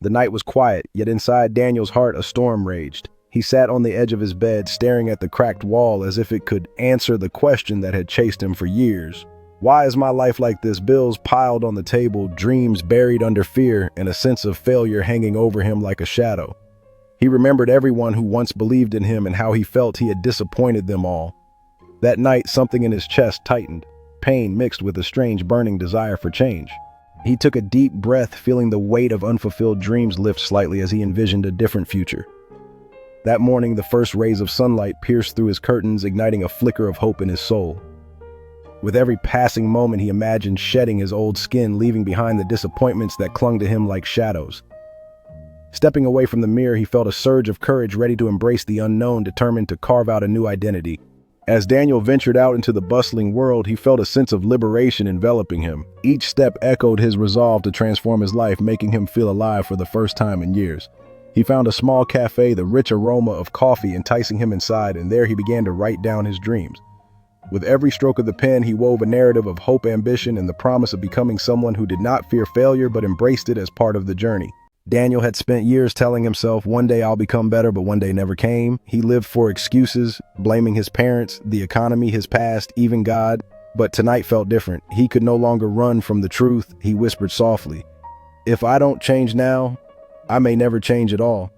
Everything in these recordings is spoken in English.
The night was quiet, yet inside Daniel's heart a storm raged. He sat on the edge of his bed, staring at the cracked wall as if it could answer the question that had chased him for years. Why is my life like this? Bills piled on the table, dreams buried under fear, and a sense of failure hanging over him like a shadow. He remembered everyone who once believed in him and how he felt he had disappointed them all. That night, something in his chest tightened, pain mixed with a strange burning desire for change. He took a deep breath, feeling the weight of unfulfilled dreams lift slightly as he envisioned a different future. That morning, the first rays of sunlight pierced through his curtains, igniting a flicker of hope in his soul. With every passing moment, he imagined shedding his old skin, leaving behind the disappointments that clung to him like shadows. Stepping away from the mirror, he felt a surge of courage, ready to embrace the unknown, determined to carve out a new identity. As Daniel ventured out into the bustling world, he felt a sense of liberation enveloping him. Each step echoed his resolve to transform his life, making him feel alive for the first time in years. He found a small cafe, the rich aroma of coffee enticing him inside, and there he began to write down his dreams. With every stroke of the pen, he wove a narrative of hope, ambition, and the promise of becoming someone who did not fear failure but embraced it as part of the journey. Daniel had spent years telling himself, one day I'll become better, but one day never came. He lived for excuses, blaming his parents, the economy, his past, even God. But tonight felt different. He could no longer run from the truth. He whispered softly, "If I don't change now, I may never change at all."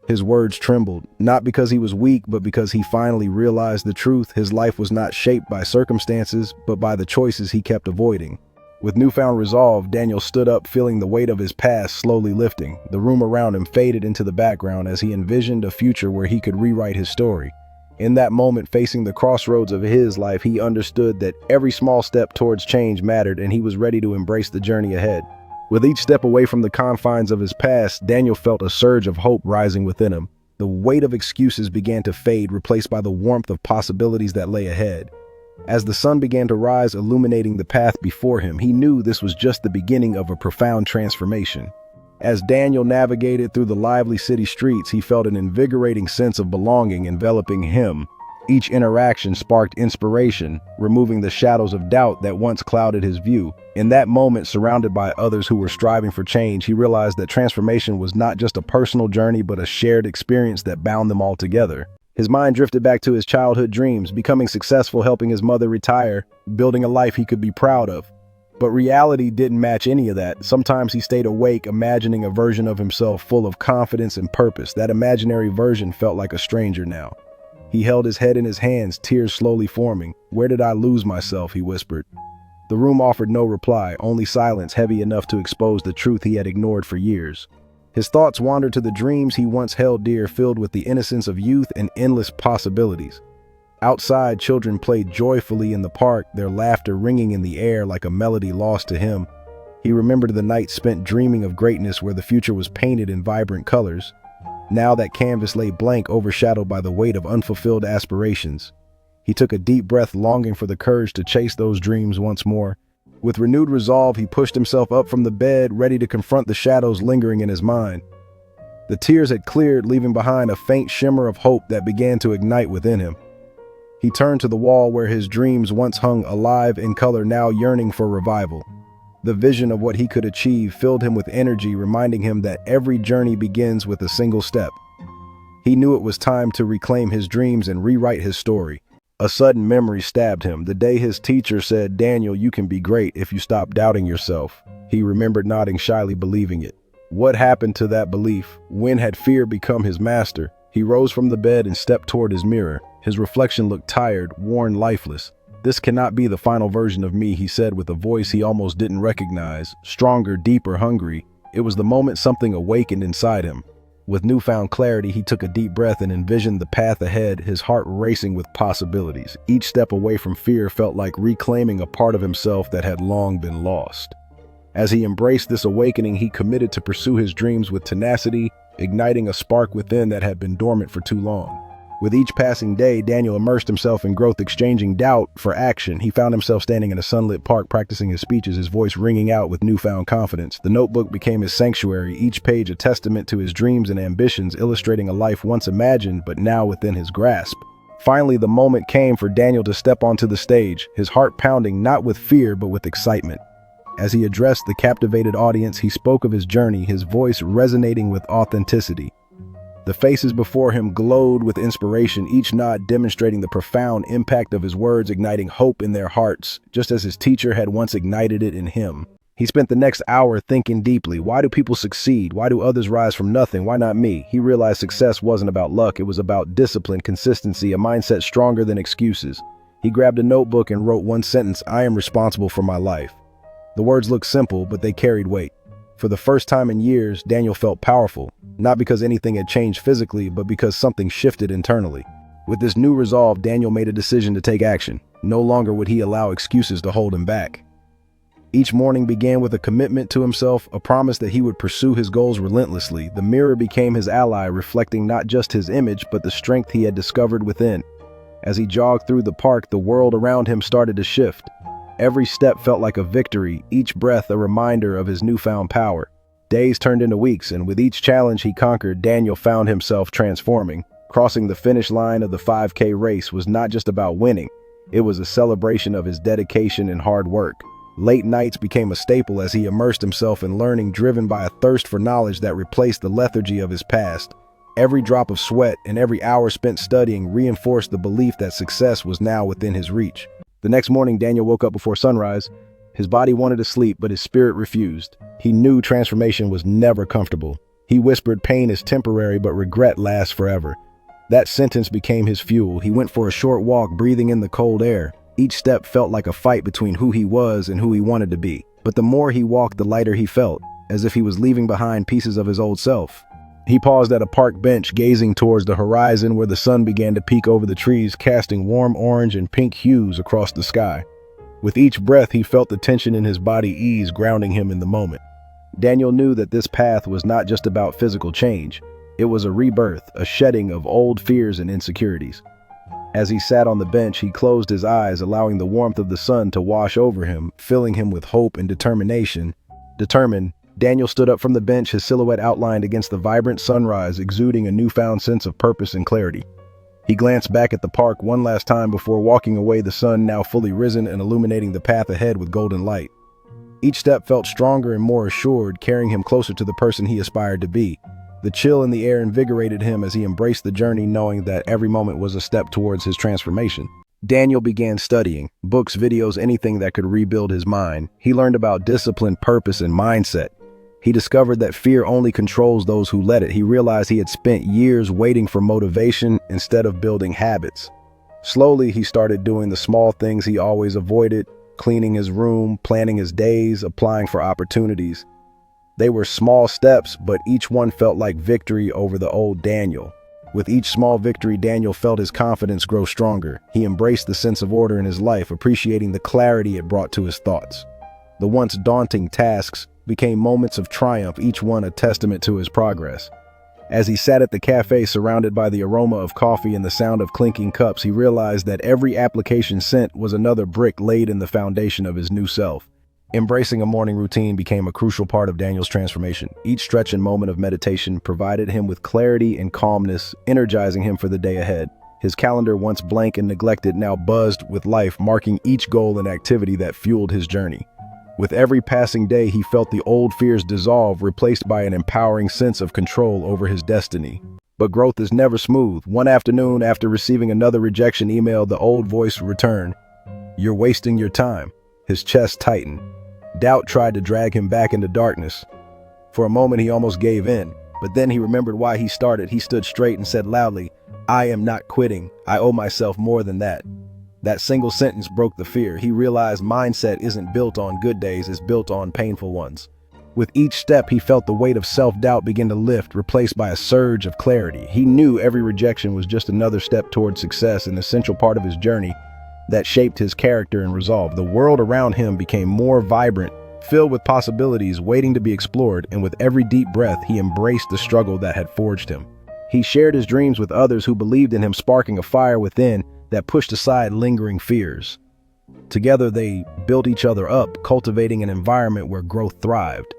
His words trembled, not because he was weak, but because he finally realized the truth. His life was not shaped by circumstances, but by the choices he kept avoiding. With newfound resolve, Daniel stood up, feeling the weight of his past slowly lifting. The room around him faded into the background as he envisioned a future where he could rewrite his story. In that moment, facing the crossroads of his life, he understood that every small step towards change mattered, and he was ready to embrace the journey ahead. With each step away from the confines of his past, Daniel felt a surge of hope rising within him. The weight of excuses began to fade, replaced by the warmth of possibilities that lay ahead. As the sun began to rise, illuminating the path before him, he knew this was just the beginning of a profound transformation. As Daniel navigated through the lively city streets, he felt an invigorating sense of belonging enveloping him. Each interaction sparked inspiration, removing the shadows of doubt that once clouded his view. In that moment, surrounded by others who were striving for change, he realized that transformation was not just a personal journey, but a shared experience that bound them all together. His mind drifted back to his childhood dreams, becoming successful, helping his mother retire, building a life he could be proud of. But reality didn't match any of that. Sometimes he stayed awake, imagining a version of himself full of confidence and purpose. That imaginary version felt like a stranger now. He held his head in his hands, tears slowly forming. "Where did I lose myself?" he whispered. The room offered no reply, only silence heavy enough to expose the truth he had ignored for years. His thoughts wandered to the dreams he once held dear, filled with the innocence of youth and endless possibilities. Outside, children played joyfully in the park, their laughter ringing in the air like a melody lost to him. He remembered the night spent dreaming of greatness where the future was painted in vibrant colors. Now that canvas lay blank, overshadowed by the weight of unfulfilled aspirations. He took a deep breath, longing for the courage to chase those dreams once more. With renewed resolve, he pushed himself up from the bed, ready to confront the shadows lingering in his mind. The tears had cleared, leaving behind a faint shimmer of hope that began to ignite within him. He turned to the wall where his dreams once hung alive in color, now yearning for revival. The vision of what he could achieve filled him with energy, reminding him that every journey begins with a single step. He knew it was time to reclaim his dreams and rewrite his story. A sudden memory stabbed him, the day his teacher said, "Daniel, you can be great if you stop doubting yourself." He remembered nodding shyly, believing it. What happened to that belief? When had fear become his master? He rose from the bed and stepped toward his mirror. His reflection looked tired, worn, lifeless. "This cannot be the final version of me," he said with a voice he almost didn't recognize, stronger, deeper, hungry. It was the moment something awakened inside him. With newfound clarity, he took a deep breath and envisioned the path ahead, his heart racing with possibilities. Each step away from fear felt like reclaiming a part of himself that had long been lost. As he embraced this awakening, he committed to pursue his dreams with tenacity, igniting a spark within that had been dormant for too long. With each passing day, Daniel immersed himself in growth, exchanging doubt for action. He found himself standing in a sunlit park, practicing his speeches, his voice ringing out with newfound confidence. The notebook became his sanctuary, each page a testament to his dreams and ambitions, illustrating a life once imagined but now within his grasp. Finally, the moment came for Daniel to step onto the stage, his heart pounding not with fear but with excitement. As he addressed the captivated audience, he spoke of his journey, his voice resonating with authenticity. The faces before him glowed with inspiration, each nod demonstrating the profound impact of his words, igniting hope in their hearts, just as his teacher had once ignited it in him. He spent the next hour thinking deeply. Why do people succeed? Why do others rise from nothing? Why not me? He realized success wasn't about luck. It was about discipline, consistency, a mindset stronger than excuses. He grabbed a notebook and wrote one sentence: "I am responsible for my life." The words looked simple, but they carried weight. For the first time in years, Daniel felt powerful, not because anything had changed physically, but because something shifted internally. With this new resolve, Daniel made a decision to take action. No longer would he allow excuses to hold him back. Each morning began with a commitment to himself, a promise that he would pursue his goals relentlessly. The mirror became his ally, reflecting not just his image, but the strength he had discovered within. As he jogged through the park, the world around him started to shift. Every step felt like a victory, each breath a reminder of his newfound power. Days turned into weeks, and with each challenge he conquered, Daniel found himself transforming. Crossing the finish line of the 5K race was not just about winning. It was a celebration of his dedication and hard work. Late nights became a staple as he immersed himself in learning, driven by a thirst for knowledge that replaced the lethargy of his past. Every drop of sweat and every hour spent studying reinforced the belief that success was now within his reach. The next morning, Daniel woke up before sunrise. His body wanted to sleep, but his spirit refused. He knew transformation was never comfortable. He whispered, "Pain is temporary, but regret lasts forever." That sentence became his fuel. He went for a short walk, breathing in the cold air. Each step felt like a fight between who he was and who he wanted to be. But the more he walked, the lighter he felt, as if he was leaving behind pieces of his old self. He paused at a park bench, gazing towards the horizon where the sun began to peek over the trees, casting warm orange and pink hues across the sky. With each breath, he felt the tension in his body ease, grounding him in the moment. Daniel knew that this path was not just about physical change. It was a rebirth, a shedding of old fears and insecurities. As he sat on the bench, he closed his eyes, allowing the warmth of the sun to wash over him, filling him with hope and determination. Determined, Daniel stood up from the bench, his silhouette outlined against the vibrant sunrise, exuding a newfound sense of purpose and clarity. He glanced back at the park one last time before walking away, the sun now fully risen and illuminating the path ahead with golden light. Each step felt stronger and more assured, carrying him closer to the person he aspired to be. The chill in the air invigorated him as he embraced the journey, knowing that every moment was a step towards his transformation. Daniel began studying books, videos, anything that could rebuild his mind. He learned about discipline, purpose, and mindset. He discovered that fear only controls those who let it. He realized he had spent years waiting for motivation instead of building habits. Slowly, he started doing the small things he always avoided: cleaning his room, planning his days, applying for opportunities. They were small steps, but each one felt like victory over the old Daniel. With each small victory, Daniel felt his confidence grow stronger. He embraced the sense of order in his life, appreciating the clarity it brought to his thoughts. The once daunting tasks became moments of triumph, each one a testament to his progress. As he sat at the cafe, surrounded by the aroma of coffee and the sound of clinking cups, he realized that every application sent was another brick laid in the foundation of his new self. Embracing a morning routine became a crucial part of Daniel's transformation. Each stretch and moment of meditation provided him with clarity and calmness, energizing him for the day ahead. His calendar, once blank and neglected, now buzzed with life, marking each goal and activity that fueled his journey. With every passing day, he felt the old fears dissolve, replaced by an empowering sense of control over his destiny. But growth is never smooth. One afternoon, after receiving another rejection email, the old voice returned. "You're wasting your time." His chest tightened. Doubt tried to drag him back into darkness. For a moment, he almost gave in, but then he remembered why he started. He stood straight and said loudly, "I am not quitting. I owe myself more than that." That single sentence broke the fear. He realized mindset isn't built on good days, it's built on painful ones. With each step, he felt the weight of self-doubt begin to lift, replaced by a surge of clarity. He knew every rejection was just another step toward success, an essential part of his journey that shaped his character and resolve. The world around him became more vibrant, filled with possibilities waiting to be explored, and with every deep breath, he embraced the struggle that had forged him. He shared his dreams with others who believed in him, sparking a fire within that pushed aside lingering fears. Together, they built each other up, cultivating an environment where growth thrived.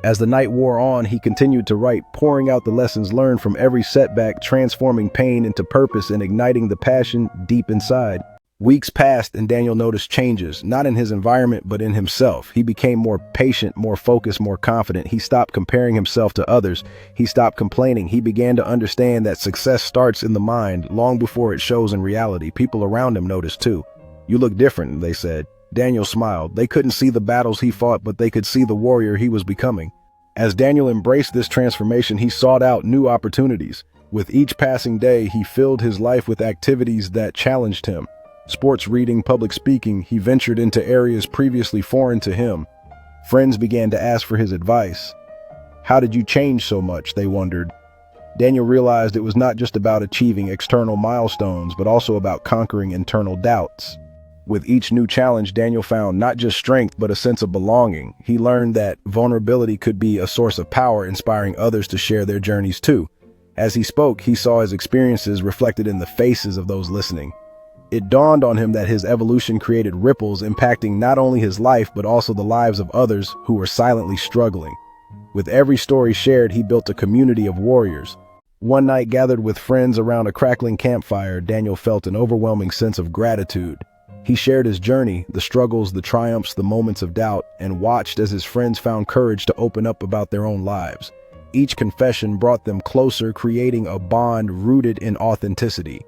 As the night wore on, he continued to write, pouring out the lessons learned from every setback, transforming pain into purpose and igniting the passion deep inside. Weeks passed and Daniel noticed changes, not in his environment, but in himself. He became more patient, more focused, more confident. He stopped comparing himself to others. He stopped complaining. He began to understand that success starts in the mind long before it shows in reality. People around him noticed too. "You look different," they said. Daniel smiled. They couldn't see the battles he fought, but they could see the warrior he was becoming. As Daniel embraced this transformation, he sought out new opportunities. With each passing day, he filled his life with activities that challenged him. Sports, reading, public speaking, he ventured into areas previously foreign to him. Friends began to ask for his advice. "How did you change so much?" they wondered. Daniel realized it was not just about achieving external milestones, but also about conquering internal doubts. With each new challenge, Daniel found not just strength, but a sense of belonging. He learned that vulnerability could be a source of power, inspiring others to share their journeys too. As he spoke, he saw his experiences reflected in the faces of those listening. It dawned on him that his evolution created ripples impacting not only his life, but also the lives of others who were silently struggling. With every story shared, he built a community of warriors. One night, gathered with friends around a crackling campfire, Daniel felt an overwhelming sense of gratitude. He shared his journey, the struggles, the triumphs, the moments of doubt, and watched as his friends found courage to open up about their own lives. Each confession brought them closer, creating a bond rooted in authenticity.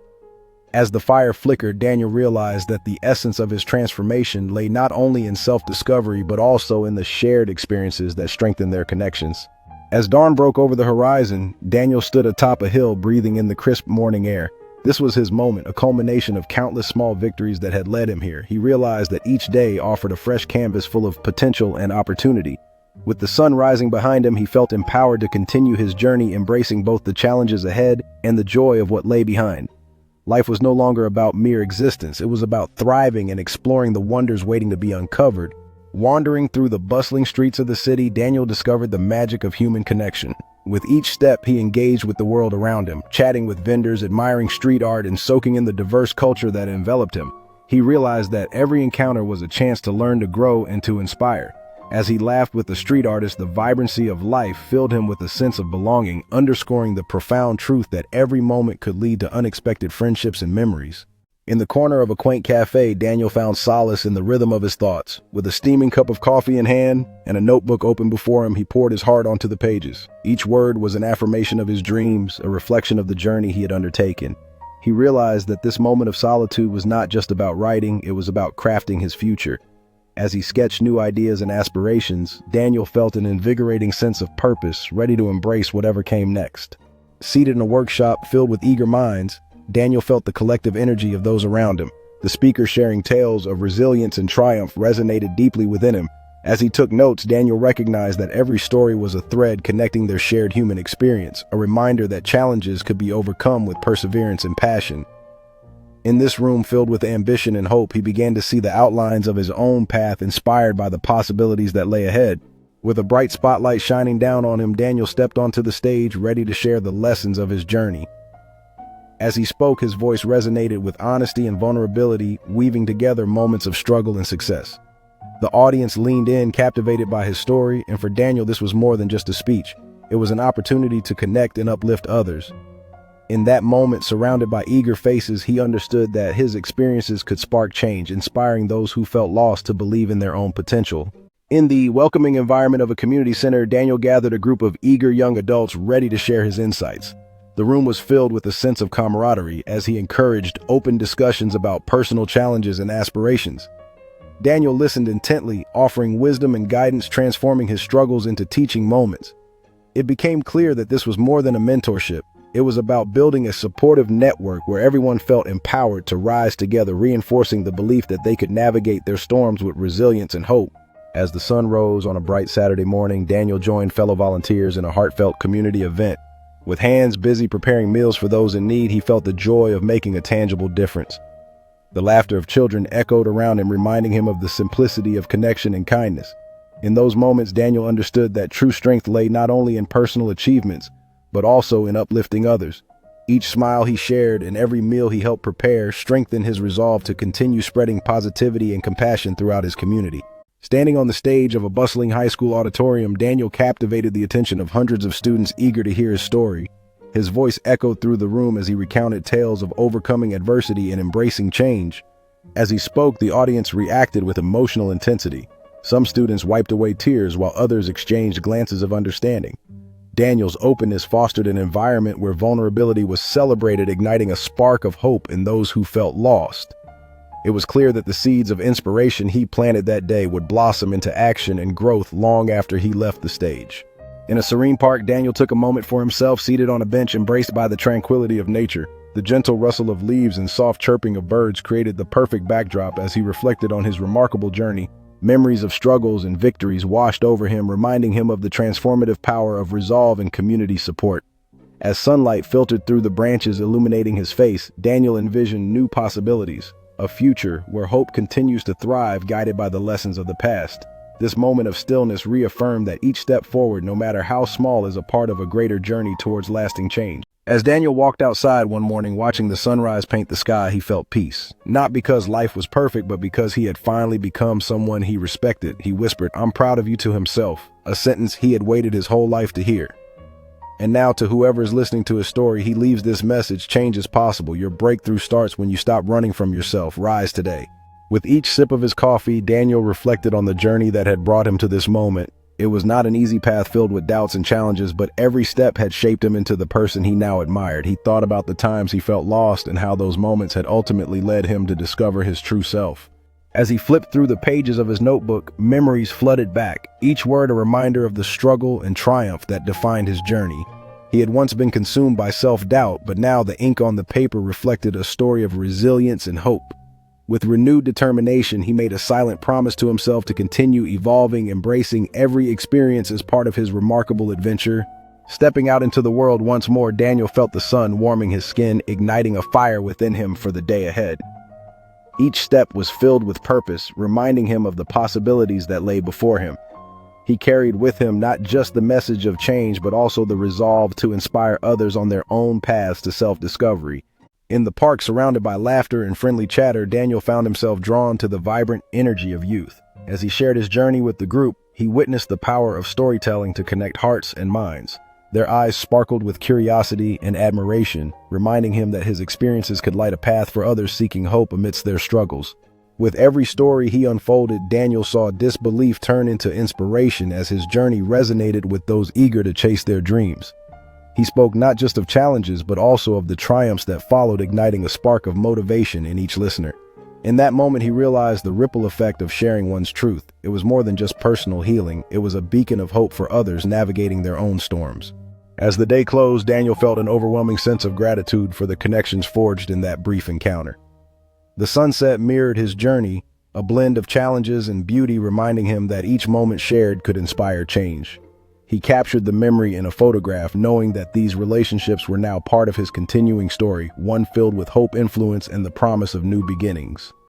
As the fire flickered, Daniel realized that the essence of his transformation lay not only in self-discovery, but also in the shared experiences that strengthened their connections. As dawn broke over the horizon, Daniel stood atop a hill, breathing in the crisp morning air. This was his moment, a culmination of countless small victories that had led him here. He realized that each day offered a fresh canvas full of potential and opportunity. With the sun rising behind him, he felt empowered to continue his journey, embracing both the challenges ahead and the joy of what lay behind. Life was no longer about mere existence. It was about thriving and exploring the wonders waiting to be uncovered. Wandering through the bustling streets of the city, Daniel discovered the magic of human connection. With each step, he engaged with the world around him, chatting with vendors, admiring street art, and soaking in the diverse culture that enveloped him. He realized that every encounter was a chance to learn, to grow, and to inspire. As he laughed with the street artist, the vibrancy of life filled him with a sense of belonging, underscoring the profound truth that every moment could lead to unexpected friendships and memories. In the corner of a quaint cafe, Daniel found solace in the rhythm of his thoughts. With a steaming cup of coffee in hand and a notebook open before him, he poured his heart onto the pages. Each word was an affirmation of his dreams, a reflection of the journey he had undertaken. He realized that this moment of solitude was not just about writing, it was about crafting his future. As he sketched new ideas and aspirations, Daniel felt an invigorating sense of purpose, ready to embrace whatever came next. Seated in a workshop filled with eager minds, Daniel felt the collective energy of those around him. The speakers sharing tales of resilience and triumph resonated deeply within him. As he took notes, Daniel recognized that every story was a thread connecting their shared human experience, a reminder that challenges could be overcome with perseverance and passion. In this room filled with ambition and hope, he began to see the outlines of his own path, inspired by the possibilities that lay ahead. With a bright spotlight shining down on him, Daniel stepped onto the stage, ready to share the lessons of his journey. As he spoke, his voice resonated with honesty and vulnerability, weaving together moments of struggle and success. The audience leaned in, captivated by his story, and for Daniel, this was more than just a speech. It was an opportunity to connect and uplift others. In that moment, surrounded by eager faces, he understood that his experiences could spark change, inspiring those who felt lost to believe in their own potential. In the welcoming environment of a community center, Daniel gathered a group of eager young adults ready to share his insights. The room was filled with a sense of camaraderie as he encouraged open discussions about personal challenges and aspirations. Daniel listened intently, offering wisdom and guidance, transforming his struggles into teaching moments. It became clear that this was more than a mentorship. It was about building a supportive network where everyone felt empowered to rise together, reinforcing the belief that they could navigate their storms with resilience and hope. As the sun rose on a bright Saturday morning, Daniel joined fellow volunteers in a heartfelt community event. With hands busy preparing meals for those in need, he felt the joy of making a tangible difference. The laughter of children echoed around him, reminding him of the simplicity of connection and kindness. In those moments, Daniel understood that true strength lay not only in personal achievements, but also in uplifting others. Each smile he shared and every meal he helped prepare strengthened his resolve to continue spreading positivity and compassion throughout his community. Standing on the stage of a bustling high school auditorium, Daniel captivated the attention of hundreds of students eager to hear his story. His voice echoed through the room as he recounted tales of overcoming adversity and embracing change. As he spoke, the audience reacted with emotional intensity. Some students wiped away tears while others exchanged glances of understanding. Daniel's openness fostered an environment where vulnerability was celebrated, igniting a spark of hope in those who felt lost. It was clear that the seeds of inspiration he planted that day would blossom into action and growth long after he left the stage. In a serene park, Daniel took a moment for himself, seated on a bench, embraced by the tranquility of nature. The gentle rustle of leaves and soft chirping of birds created the perfect backdrop as he reflected on his remarkable journey. Memories of struggles and victories washed over him, reminding him of the transformative power of resolve and community support. As sunlight filtered through the branches illuminating his face, Daniel envisioned new possibilities, a future where hope continues to thrive, guided by the lessons of the past. This moment of stillness reaffirmed that each step forward, no matter how small, is a part of a greater journey towards lasting change. As Daniel walked outside one morning watching the sunrise paint the sky, he felt peace. Not because life was perfect, but because he had finally become someone he respected. He whispered, "I'm proud of you," to himself, a sentence he had waited his whole life to hear. And now, to whoever is listening to his story, he leaves this message: change is possible. Your breakthrough starts when you stop running from yourself. Rise today. With each sip of his coffee, Daniel reflected on the journey that had brought him to this moment. It was not an easy path filled with doubts and challenges, but every step had shaped him into the person he now admired. He thought about the times he felt lost and how those moments had ultimately led him to discover his true self. As he flipped through the pages of his notebook, memories flooded back, each word a reminder of the struggle and triumph that defined his journey. He had once been consumed by self-doubt, but now the ink on the paper reflected a story of resilience and hope. With renewed determination, he made a silent promise to himself to continue evolving, embracing every experience as part of his remarkable adventure. Stepping out into the world once more, Daniel felt the sun warming his skin, igniting a fire within him for the day ahead. Each step was filled with purpose, reminding him of the possibilities that lay before him. He carried with him not just the message of change, but also the resolve to inspire others on their own paths to self-discovery. In the park, surrounded by laughter and friendly chatter, Daniel found himself drawn to the vibrant energy of youth. As he shared his journey with the group, he witnessed the power of storytelling to connect hearts and minds. Their eyes sparkled with curiosity and admiration, reminding him that his experiences could light a path for others seeking hope amidst their struggles. With every story he unfolded, Daniel saw disbelief turn into inspiration as his journey resonated with those eager to chase their dreams. He spoke not just of challenges, but also of the triumphs that followed, igniting a spark of motivation in each listener. In that moment, he realized the ripple effect of sharing one's truth. It was more than just personal healing. It was a beacon of hope for others navigating their own storms. As the day closed, Daniel felt an overwhelming sense of gratitude for the connections forged in that brief encounter. The sunset mirrored his journey, a blend of challenges and beauty, reminding him that each moment shared could inspire change. He captured the memory in a photograph, knowing that these relationships were now part of his continuing story, one filled with hope, influence, and the promise of new beginnings.